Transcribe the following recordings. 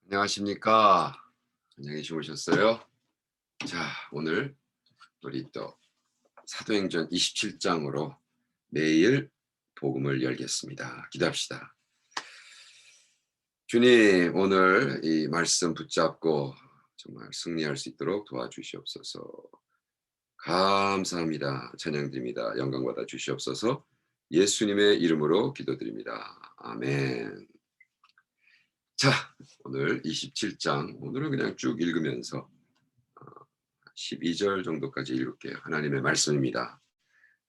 안녕하십니까. 안녕히 주무셨어요? 자, 오늘 우리 또 사도행전 27장으로 매일 복음을 열겠습니다. 기도합시다. 주님, 오늘 이 말씀 붙잡고 정말 승리할 수 있도록 도와주시옵소서. 감사합니다. 찬양드립니다. 영광 받아 주시옵소서. 예수님의 이름으로 기도드립니다. 아멘. 자, 오늘 27장, 오늘은 그냥 쭉 읽으면서 12절 정도까지 읽을게요. 하나님의 말씀입니다.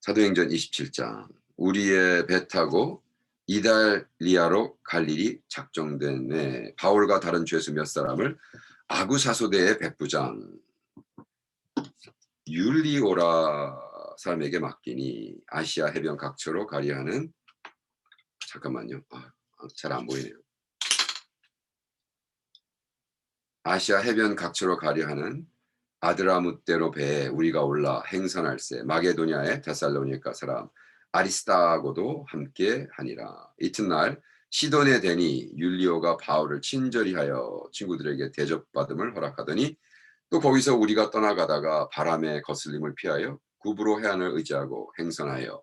사도행전 27장. 우리의 배 타고 이달리아로 갈 일이 작정된 바울과 다른 죄수 몇 사람을 아구사소대의 백부장 율리오라 사람에게 맡기니 아시아 해변 각처로 가려 하는, 잠깐만요. 잘 안 보이네요. 아시아 해변 각처로 가려 하는 아드라무떼로 배에 우리가 올라 행선할세 마게도냐의 데살로니가 사람 아리스타고도 함께 하니라. 이튿날 시돈에 대니 율리오가 바울을 친절히 하여 친구들에게 대접받음을 허락하더니 또 거기서 우리가 떠나가다가 바람의 거슬림을 피하여 구브로 해안을 의지하고 행선하여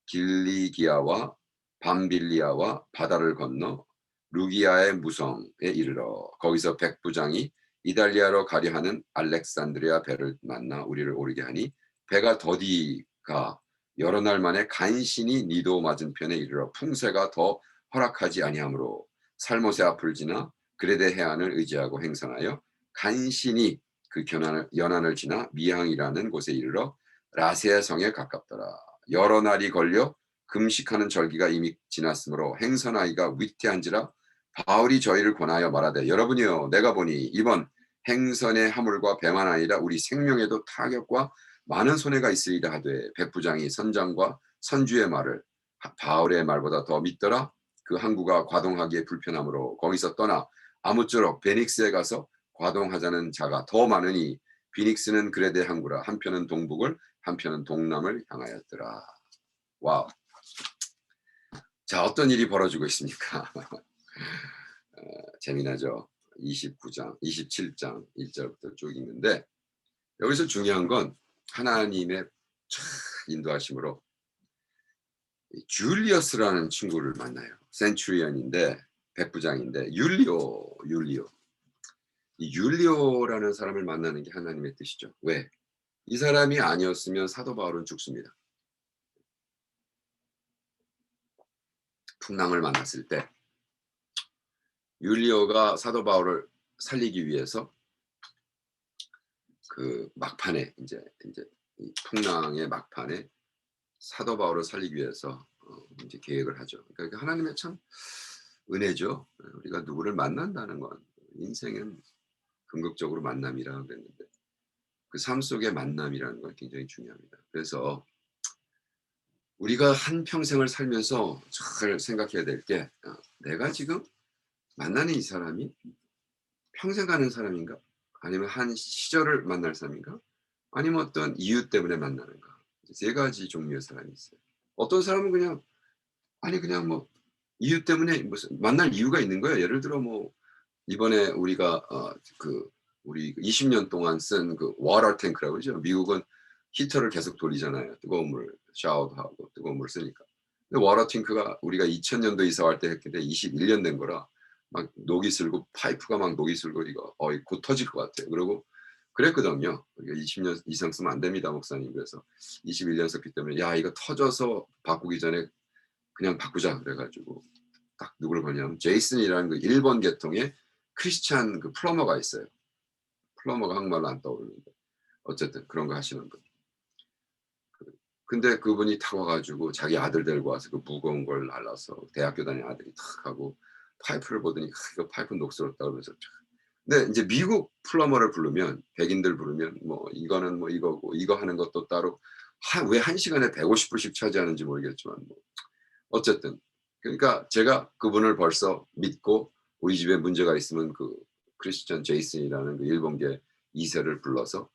길리기아와 밤빌리아와 바다를 건너 루기아의 무성에 이르러 거기서 백부장이 이달리아로 가려 하는 알렉산드리아 배를 만나 우리를 오르게 하니 배가 더디가 여러 날 만에 간신히 니도 맞은편에 이르러 풍세가 더 허락하지 아니하므로 살못의 앞을 지나 그레데 해안을 의지하고 행선하여 간신히 그 연안을 지나 미항이라는 곳에 이르러 라세 성에 가깝더라. 여러 날이 걸려 금식하는 절기가 이미 지났으므로 행선하기가 위태한지라 바울이 저희를 권하여 말하되 여러분이여 내가 보니 이번 행선의 하물과 배만 아니라 우리 생명에도 타격과 많은 손해가 있으리라 하되 백부장이 선장과 선주의 말을 바울의 말보다 더 믿더라. 그 항구가 과동하기에 불편하므로 거기서 떠나 아무쪼록 베닉스에 가서 과동하자는 자가 더 많으니 비닉스는 그레데 항구라. 한편은 동북을 한편은 동남을 향하였더라. 와우. 자, 어떤 일이 벌어지고 있습니까? 재미나죠. 29장, 27장 1절부터 쭉 읽는데 여기서 중요한 건 하나님의 인도하심으로 줄리어스라는 친구를 만나요. 센츄리언인데 백부장인데 율리오. 이 율리오라는 사람을 만나는 게 하나님의 뜻이죠. 왜? 이 사람이 아니었으면 사도 바울은 죽습니다. 풍랑을 만났을 때 율리오가 사도 바울을 살리기 위해서 그 막판에 이제 이 풍랑의 막판에 사도 바울을 살리기 위해서 이제 계획을 하죠. 그러니까 하나님의 참 은혜죠. 우리가 누구를 만난다는 건 인생은 궁극적으로 만남이라 그랬는데 그 삶 속의 만남이라는 건 굉장히 중요합니다. 그래서 우리가 한 평생을 살면서 잘 생각해야 될 게 내가 지금 만나는 이 사람이 평생 가는 사람인가? 아니면 한 시절을 만날 사람인가? 아니면 어떤 이유 때문에 만나는가? 세 가지 종류의 사람이 있어요. 어떤 사람은 그냥 뭐 이유 때문에 무슨 만날 이유가 있는 거예요. 예를 들어 뭐 이번에 우리가 우리 20년 동안 쓴 그 워터 탱크라고 그러죠. 미국은 히터를 계속 돌리잖아요. 뜨거운 물 샤워도 하고 뜨거운 물 쓰니까. 근데 워터 탱크가 우리가 2000년도 이사 갈 때 했기 때문에 21년 된 거라 막 녹이 슬고 파이프가 막 녹이 슬고 이거 곧 터질 것 같아요. 그러고 그랬거든요. 우리가 20년 이상 쓰면 안 됩니다, 목사님. 그래서 21년 썼기 때문에 야 이거 터져서 바꾸기 전에 그냥 바꾸자 그래가지고 딱 누구를 보냐면 제이슨이라는 그 일본 계통의 크리스찬 그 플러머가 있어요. 플러머가 한국말로 안 떠오르는데 어쨌든 그런 거 하시는 분. 근데 그분이 탁 와가지고 자기 아들 데리고 와서 그 무거운 걸 날라서 대학교 다니는 아들이 탁 하고 파이프를 보더니 이거 파이프 녹슬었다 그러면서 근데 이제 미국 플러머를 부르면 백인들 부르면 뭐 이거는 뭐 이거고 이거 하는 것도 따로 왜 한 시간에 150불씩 차지하는지 모르겠지만 뭐 어쨌든 그러니까 제가 그분을 벌써 믿고 우리 집에 문제가 있으면 그 크리스천 제이슨이라는 그 일본계 2세를 불러서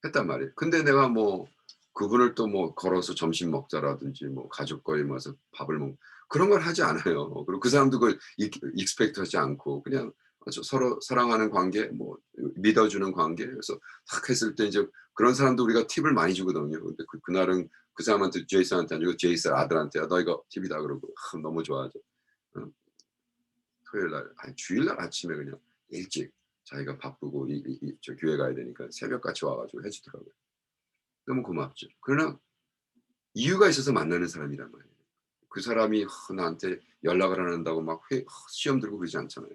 했단 말이에요. 근데 내가 뭐 그분을 또 뭐 걸어서 점심 먹자라든지 뭐 가족거리 모아서 밥을 먹 그런 걸 하지 않아요. 그리고 그 사람도 그걸 익스펙트 하지 않고 그냥 서로 사랑하는 관계, 뭐 믿어주는 관계. 그래서 탁 했을 때 이제 그런 사람도 우리가 팁을 많이 주거든요. 근데 그날은 그 사람한테 제이슨한테 안 주고 제이슨 아들한테 너 이거 팁이다 그러고 너무 좋아하죠. 어, 토요일 날, 아니 주일 날 아침에 그냥 일찍 자기가 바쁘고 저 교회 가야 되니까 새벽같이 와가지고 해주더라고요. 너무 고맙죠. 그러나 이유가 있어서 만나는 사람이란 말이에요. 그 사람이 나한테 연락을 안 한다고 막 시험 들고 그러지 않잖아요.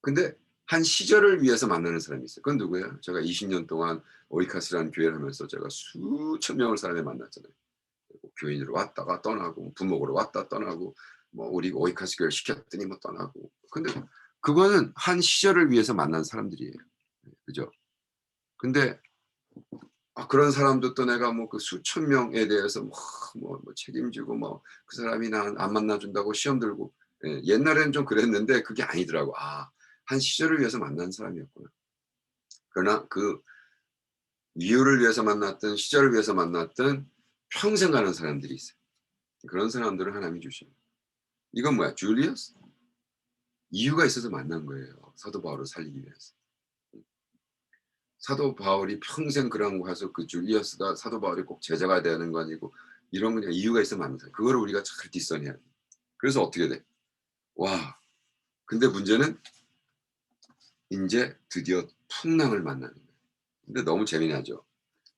근데 한 시절을 위해서 만나는 사람이 있어요. 그건 누구예요? 제가 20년 동안 오이카스라는 교회를 하면서 제가 수천 명을 사람을 만났잖아요. 교인으로 왔다가 떠나고 부목으로 왔다 떠나고 뭐 우리 오이카스 교회를 시켰더니 뭐 떠나고. 근데 그거는 한 시절을 위해서 만난 사람들이에요. 그죠? 근데 그런 사람도 또 내가 뭐 그 수천 명에 대해서 뭐 책임지고 뭐 그 사람이 나 안 만나 준다고 시험 들고. 예, 옛날에는 좀 그랬는데 그게 아니더라고. 한 시절을 위해서 만난 사람이었구나. 그러나 그 이유를 위해서 만났든 시절을 위해서 만났든 평생 가는 사람들이 있어요. 그런 사람들을 하나님이 주십니다. 이건 뭐야? 줄리어스? 이유가 있어서 만난 거예요. 사도 바울을 살리기 위해서. 사도 바울이 평생 그런 거 해서 그 줄리어스가 사도 바울이 꼭 제자가 되는 거 아니고 이런 그냥 이유가 있으면 안 돼. 그거를 우리가 잘 디선해야 돼. 그래서 어떻게 돼? 와. 근데 문제는 인제 드디어 풍랑을 만나는 거예요. 근데 너무 재미나죠.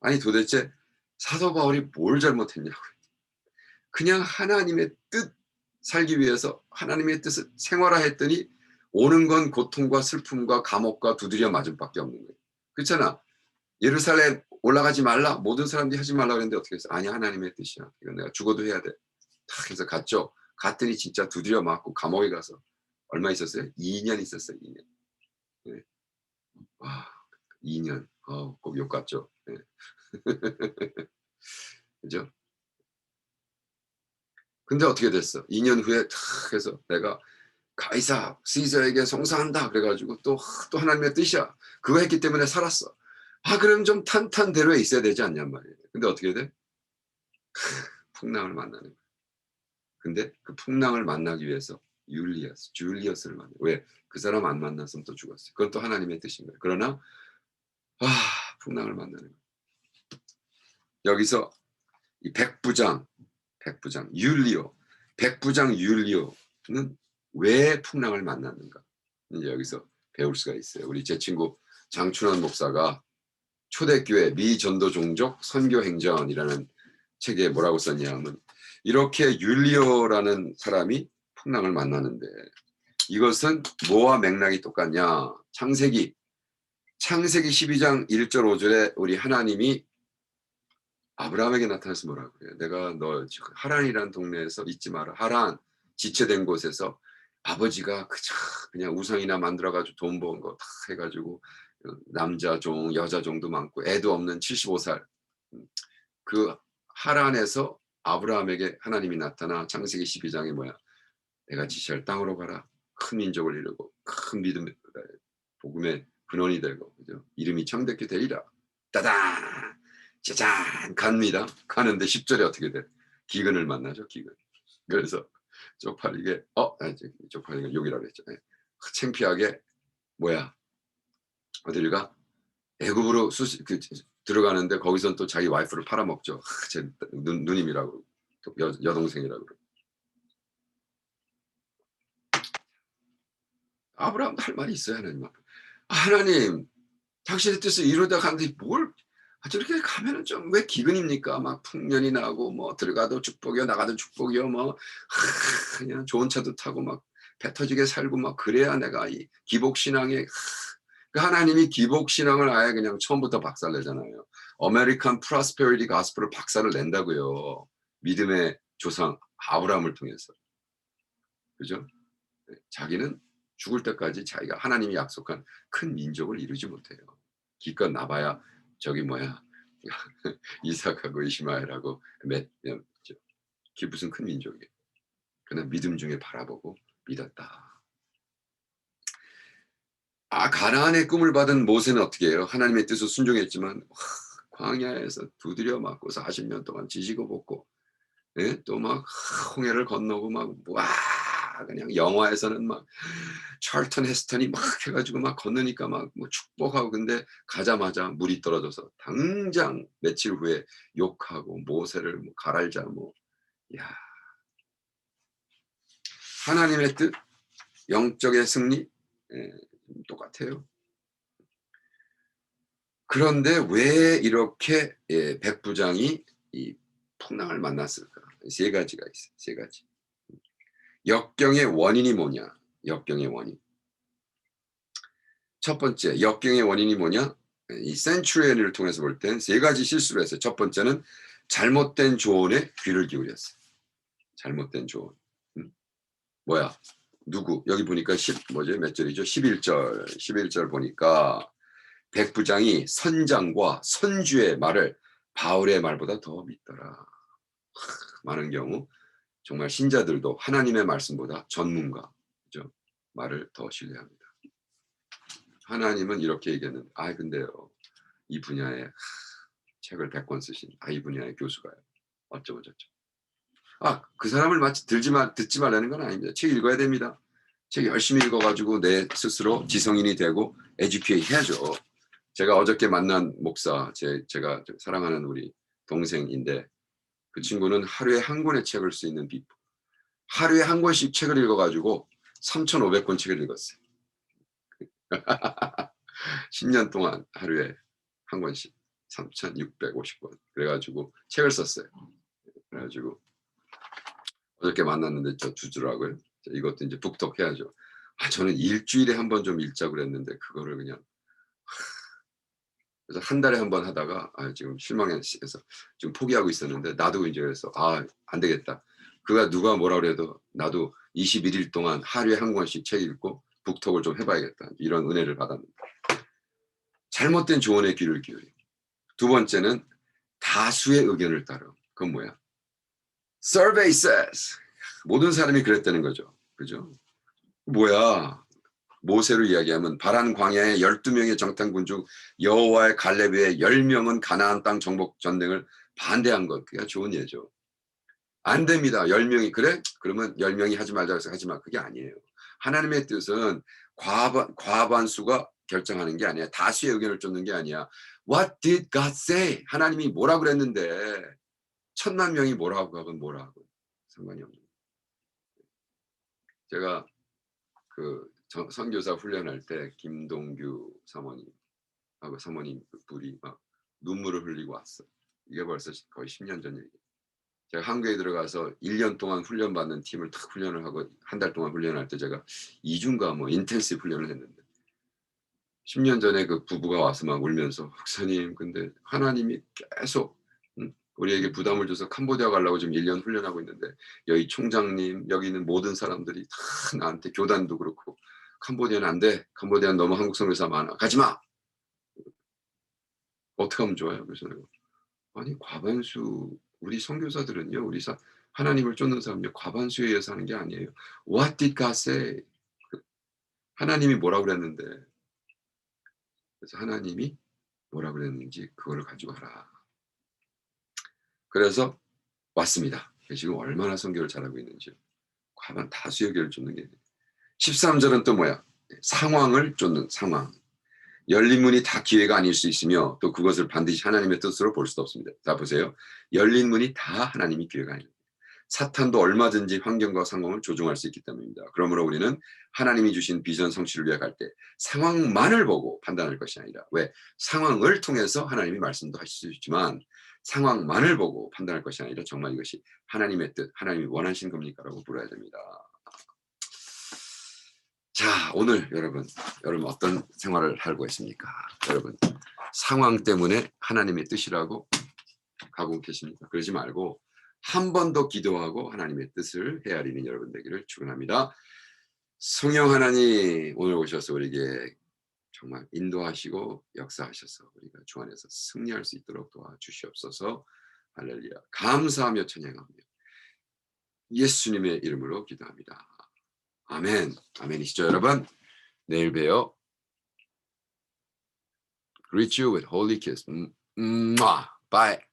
아니 도대체 사도 바울이 뭘 잘못했냐고요. 그냥 하나님의 뜻 살기 위해서 하나님의 뜻을 생활화했더니 오는 건 고통과 슬픔과 감옥과 두드려 맞음밖에 없는 거예요. 그렇잖아. 예루살렘 올라가지 말라. 모든 사람들이 하지 말라 그랬는데 어떻게 했어? 아니 하나님의 뜻이야. 이건 내가 죽어도 해야 돼. 탁 해서 갔죠. 갔더니 진짜 두드려 맞고 감옥에 가서 얼마 있었어요? 2년 있었어요. 2년. 네. 와, 2년. 꼭 욕 같죠. 네. 그죠? 근데 어떻게 됐어? 2년 후에 탁 해서 내가 가이사 시저에게 송사한다 그래 가지고 또 하나님의 뜻이야. 그거 했기 때문에 살았어. 그럼 좀 탄탄대로에 있어야 되지 않냔 말이에요. 근데 어떻게 돼? 풍랑을 만나는 거야. 근데 그 풍랑을 만나기 위해서 줄리어스를 만나. 왜? 그 사람 안 만났으면 또 죽었어요. 그건 또 하나님의 뜻인 거예요. 그러나 아, 풍랑을 만나는 거예요. 여기서 이 백부장 율리오는 왜 풍랑을 만났는가? 이제 여기서 배울 수가 있어요. 우리 제 친구 장춘환 목사가 초대교회 미전도 종족 선교 행전이라는 책에 뭐라고 썼냐면 이렇게 율리오라는 사람이 풍랑을 만나는데 이것은 뭐와 맥락이 똑같냐? 창세기 12장 1절 5절에 우리 하나님이 아브라함에게 나타나서 뭐라고 그래요? 내가 너 하란이라는 동네에서 있지 마라. 하란 지체된 곳에서 아버지가 그냥 우상이나 만들어가지고 돈 번 거 다 해가지고 남자 종, 여자 종도 많고 애도 없는 75살 그 하란에서 아브라함에게 하나님이 나타나 창세기 12장에 뭐야? 내가 지시할 땅으로 가라. 큰 민족을 이루고 큰 믿음 복음의 근원이 되고 그죠? 이름이 창대케 되리라. 따단 짜잔 갑니다. 가는데 10절에 어떻게 돼? 기근을 만나죠. 기근. 그래서 쪽팔리게 쪽팔리게 욕이라고 했죠. 창피하게 뭐야 어딜 가? 애굽으로 들어가는데 거기선 또 자기 와이프를 팔아먹죠. 제 누님이라고 여동생이라고. 아브라함도 할 말이 있어요. 하나님 앞에. 하나님 당신의 뜻을 이루다 가는데 뭘 저렇게 가면은 좀 왜 기근입니까? 막 풍년이 나고 뭐 들어가도 축복이요 나가도 축복이요 뭐 그냥 좋은 차도 타고 막 배 터지게 살고 막 그래야 내가 이 기복신앙에 그 하나님이 기복신앙을 아예 그냥 처음부터 박살내잖아요. 아메리칸 프로스페리티 가스펠을 박살을 낸다고요. 믿음의 조상 아브라함을 통해서. 그죠? 자기는 죽을 때까지 자기가 하나님이 약속한 큰 민족을 이루지 못해요. 기껏 나봐야 저기 뭐야 이삭하고 이시마엘하고 그게 무슨 큰 민족이에요. 그러나 믿음 중에 바라보고 믿었다. 가나안의 꿈을 받은 모세는 어떻게 해요? 하나님의 뜻을 순종했지만 광야에서 두드려 맞고 40년 동안 지지고 볶고 또 막 홍해를 건너고 막 와 다 그냥 영화에서는 막 찰턴 헤스턴이 막 해가지고 막 건너니까 막 뭐 축복하고 근데 가자마자 물이 떨어져서 당장 며칠 후에 욕하고 모세를 뭐 갈알자 뭐 야 하나님의 뜻 영적의 승리 예, 똑같아요. 그런데 왜 이렇게 예, 백부장이 이 풍랑을 만났을까? 세 가지가 있어요. 세 가지. 역경의 원인이 뭐냐? 역경의 원인. 첫 번째, 역경의 원인이 뭐냐? 이 센츄리언을 통해서 볼 땐 세 가지 실수를 했어요. 첫 번째는 잘못된 조언에 귀를 기울였어요. 잘못된 조언. 뭐야? 누구? 여기 보니까 뭐지? 몇 절이죠? 11절. 11절 보니까 백부장이 선장과 선주의 말을 바울의 말보다 더 믿더라. 많은 경우 정말 신자들도 하나님의 말씀보다 전문가, 그죠? 말을 더 신뢰합니다. 하나님은 이렇게 얘기했는데, 아 근데요 이 분야에 책을 100권 쓰신 이 분야의 교수가요. 어쩌고 저쩌고. 그 사람을 마치 듣지 말라는 건 아닙니다. 책 읽어야 됩니다. 책 열심히 읽어가지고 내 스스로 지성인이 되고 에듀케이트 해야죠. 제가 어저께 만난 목사, 제가 사랑하는 우리 동생인데 그 친구는 하루에 한 권의 책을 쓸 수 있는 비법. 하루에 한 권씩 책을 읽어가지고 3,500권 책을 읽었어요. 10년 동안 하루에 한 권씩 3,650권. 그래가지고 책을 썼어요. 그래가지고 어저께 만났는데 저 주더라고요. 이것도 이제 북독해야죠. 저는 일주일에 한 번 좀 읽자고 그랬는데 그거를 그냥 그래서 한 달에 한 번 하다가 지금 실망해서 지금 포기하고 있었는데 나도 이제 그래서 안 되겠다. 그가 누가 뭐라 그래도 나도 21일 동안 하루에 한 권씩 책 읽고 북톡을 좀 해봐야겠다. 이런 은혜를 받았는데 잘못된 조언에 귀를 기울이고 두 번째는 다수의 의견을 따르. 그건 뭐야? Survey says 모든 사람이 그랬다는 거죠. 그죠? 뭐야? 모세로 이야기하면 바란 광야에 12명의 정탐군 중 여호와의 갈렙에 10명은 가나안 땅 정복 전쟁을 반대한 것. 그게 좋은 예죠. 안 됩니다. 10명이 그래? 그러면 10명이 하지 말자 해서 하지 마. 그게 아니에요. 하나님의 뜻은 과반수가 결정하는 게 아니야. 다수의 의견을 쫓는 게 아니야. What did God say? 하나님이 뭐라 그랬는데 1,000,000명이 뭐라고 하건 뭐라 하건 상관이 없는 거예요. 제가 그 선교사 훈련할 때 김동규 사모님하고 사모님 둘이 막 눈물을 흘리고 왔어. 이게 벌써 거의 10년 전 얘기. 제가 한국에 들어가서 1년 동안 훈련받는 팀을 탁 훈련을 하고 한 달 동안 훈련할 때 제가 2주인가 뭐 인텐시브 훈련을 했는데 10년 전에 그 부부가 와서 막 울면서 목사님 근데 하나님이 계속 우리에게 부담을 줘서 캄보디아 가려고 지금 1년 훈련하고 있는데 여기 총장님 여기 있는 모든 사람들이 다 나한테 교단도 그렇고 캄보디아는 안 돼. 캄보디아는 너무 한국 선교사 많아. 가지 마. 어떻게 하면 좋아요? 그래서 내가 아니 과반수 우리 선교사들은요. 하나님을 쫓는 사람은요. 과반수에 의해서 하는 게 아니에요. What did God say? 하나님이 뭐라고 그랬는데 그래서 하나님이 뭐라고 그랬는지 그거를 가지고 하라. 그래서 왔습니다. 지금 얼마나 선교를 잘하고 있는지 과반 다수의 교를 쫓는 게 13절은 또 뭐야? 상황을 쫓는 상황. 열린 문이 다 기회가 아닐 수 있으며 또 그것을 반드시 하나님의 뜻으로 볼 수도 없습니다. 자 보세요. 열린 문이 다 하나님이 기회가 아닙니다. 사탄도 얼마든지 환경과 상황을 조종할 수 있기 때문입니다. 그러므로 우리는 하나님이 주신 비전 성취를 위해 갈 때 상황만을 보고 판단할 것이 아니라 왜? 상황을 통해서 하나님이 말씀도 하실 수 있지만 상황만을 보고 판단할 것이 아니라 정말 이것이 하나님의 뜻, 하나님이 원하신 겁니까? 라고 물어야 됩니다. 자, 오늘 여러분 어떤 생활을 하고 있습니까? 여러분 상황 때문에 하나님의 뜻이라고 가고 계십니까? 그러지 말고 한 번 더 기도하고 하나님의 뜻을 헤아리는 여러분 되기를 축원합니다. 성령 하나님 오늘 오셔서 우리에게 정말 인도하시고 역사하셔서 우리가 주 안에서 승리할 수 있도록 도와주시옵소서. 할렐루야. 감사하며 찬양하며 예수님의 이름으로 기도합니다. 아멘. 아멘이시죠 여러분? 내일 봬요. Greet you with holy kiss. Bye.